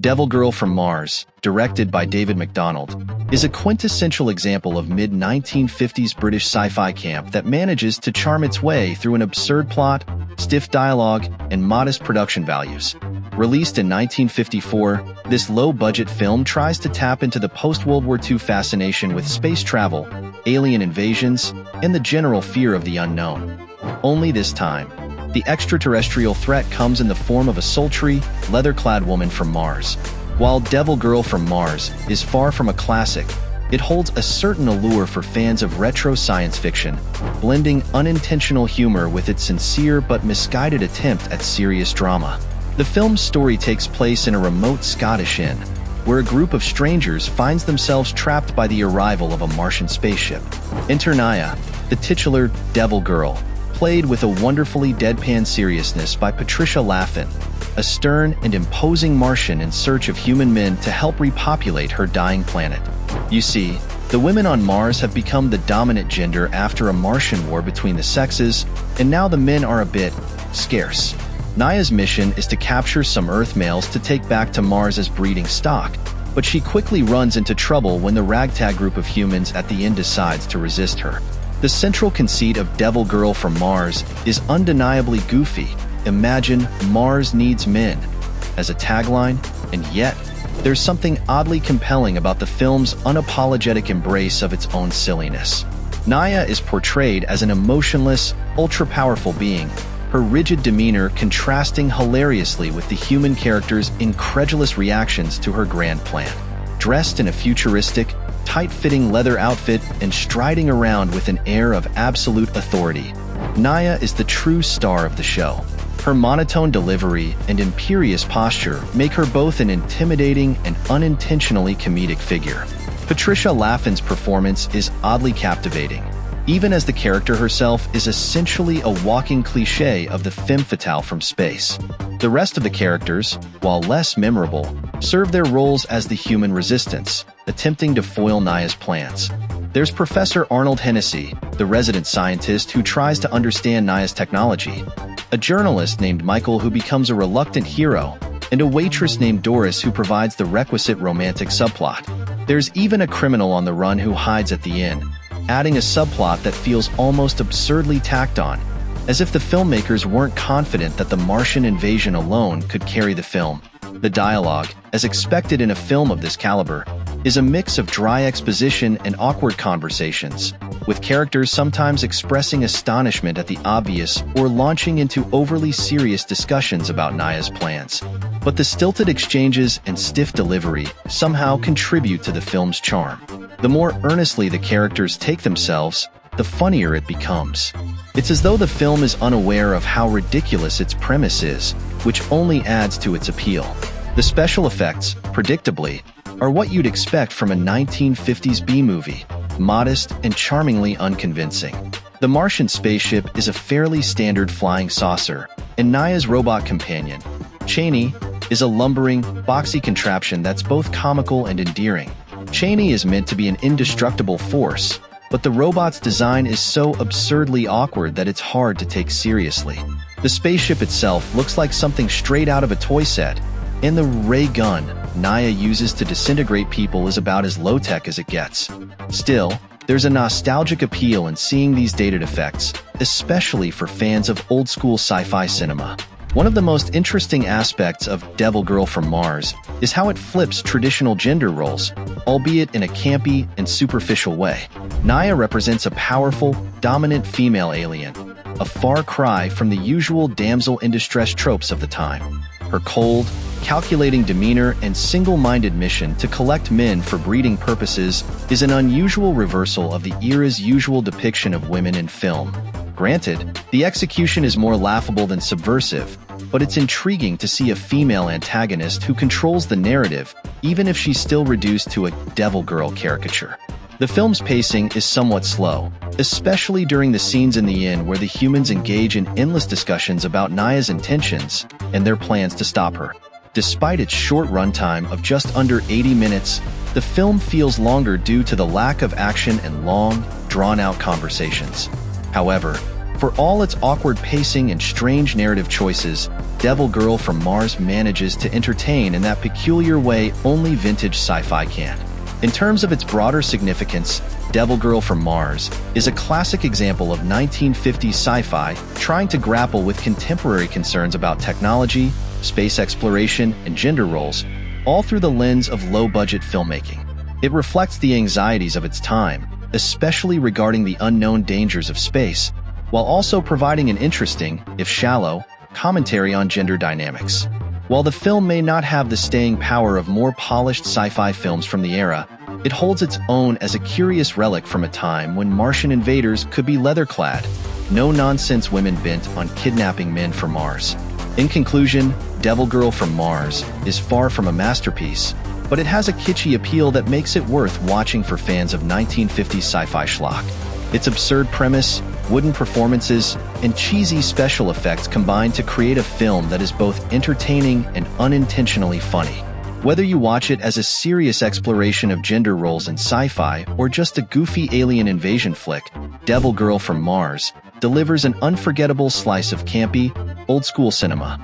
Devil Girl from Mars, directed by David MacDonald, is a quintessential example of mid-1950s British sci-fi camp that manages to charm its way through an absurd plot, stiff dialogue, and modest production values. Released in 1954, this low-budget film tries to tap into the post-World War II fascination with space travel, alien invasions, and the general fear of the unknown. Only this time, the extraterrestrial threat comes in the form of a sultry, leather-clad woman from Mars. While Devil Girl from Mars is far from a classic, it holds a certain allure for fans of retro science fiction, blending unintentional humor with its sincere but misguided attempt at serious drama. The film's story takes place in a remote Scottish inn, where a group of strangers finds themselves trapped by the arrival of a Martian spaceship. Enter Naya, the titular Devil Girl, played with a wonderfully deadpan seriousness by Patricia Laffin, a stern and imposing Martian in search of human men to help repopulate her dying planet. You see, the women on Mars have become the dominant gender after a Martian war between the sexes, and now the men are a bit scarce. Naya's mission is to capture some Earth males to take back to Mars as breeding stock, but she quickly runs into trouble when the ragtag group of humans at the end decides to resist her. The central conceit of Devil Girl from Mars is undeniably goofy. Imagine Mars needs men as a tagline, and yet there's something oddly compelling about the film's unapologetic embrace of its own silliness. Naya is portrayed as an emotionless, ultra-powerful being, her rigid demeanor contrasting hilariously with the human character's incredulous reactions to her grand plan. Dressed in a futuristic, tight-fitting leather outfit and striding around with an air of absolute authority, Naya is the true star of the show. Her monotone delivery and imperious posture make her both an intimidating and unintentionally comedic figure. Patricia Laffin's performance is oddly captivating, even as the character herself is essentially a walking cliché of the femme fatale from space. The rest of the characters, while less memorable, serve their roles as the human resistance, attempting to foil Naya's plans. There's Professor Arnold Hennessy, the resident scientist who tries to understand Naya's technology, a journalist named Michael who becomes a reluctant hero, and a waitress named Doris who provides the requisite romantic subplot. There's even a criminal on the run who hides at the inn, adding a subplot that feels almost absurdly tacked on, as if the filmmakers weren't confident that the Martian invasion alone could carry the film. The dialogue, as expected in a film of this caliber, is a mix of dry exposition and awkward conversations, with characters sometimes expressing astonishment at the obvious or launching into overly serious discussions about Naya's plans. But the stilted exchanges and stiff delivery somehow contribute to the film's charm. The more earnestly the characters take themselves, the funnier it becomes. It's as though the film is unaware of how ridiculous its premise is, which only adds to its appeal. The special effects, predictably, are what you'd expect from a 1950s B-movie, modest and charmingly unconvincing. The Martian spaceship is a fairly standard flying saucer, and Naya's robot companion, Cheney, is a lumbering, boxy contraption that's both comical and endearing. Cheney is meant to be an indestructible force, but the robot's design is so absurdly awkward that it's hard to take seriously. The spaceship itself looks like something straight out of a toy set, and the ray gun Naya uses to disintegrate people is about as low-tech as it gets. Still, there's a nostalgic appeal in seeing these dated effects, especially for fans of old-school sci-fi cinema. One of the most interesting aspects of Devil Girl from Mars is how it flips traditional gender roles, albeit in a campy and superficial way. Naya represents a powerful, dominant female alien, a far cry from the usual damsel in distress tropes of the time. Her cold, calculating demeanor and single-minded mission to collect men for breeding purposes is an unusual reversal of the era's usual depiction of women in film. Granted, the execution is more laughable than subversive, but it's intriguing to see a female antagonist who controls the narrative, even if she's still reduced to a Devil Girl caricature. The film's pacing is somewhat slow, especially during the scenes in the inn where the humans engage in endless discussions about Naya's intentions and their plans to stop her. Despite its short runtime of just under 80 minutes, the film feels longer due to the lack of action and long, drawn-out conversations. However, For all its awkward pacing and strange narrative choices, Devil Girl from Mars manages to entertain in that peculiar way only vintage sci-fi can. In terms of its broader significance, Devil Girl from Mars is a classic example of 1950s sci-fi trying to grapple with contemporary concerns about technology, space exploration, and gender roles, all through the lens of low-budget filmmaking. It reflects the anxieties of its time, especially regarding the unknown dangers of space, while also providing an interesting, if shallow, commentary on gender dynamics. While the film may not have the staying power of more polished sci-fi films from the era, it holds its own as a curious relic from a time when Martian invaders could be leather-clad, no-nonsense women bent on kidnapping men for Mars. In conclusion, Devil Girl from Mars is far from a masterpiece, but it has a kitschy appeal that makes it worth watching for fans of 1950s sci-fi schlock. Its absurd premise, wooden performances, and cheesy special effects combine to create a film that is both entertaining and unintentionally funny. Whether you watch it as a serious exploration of gender roles in sci-fi or just a goofy alien invasion flick, Devil Girl from Mars delivers an unforgettable slice of campy, old-school cinema.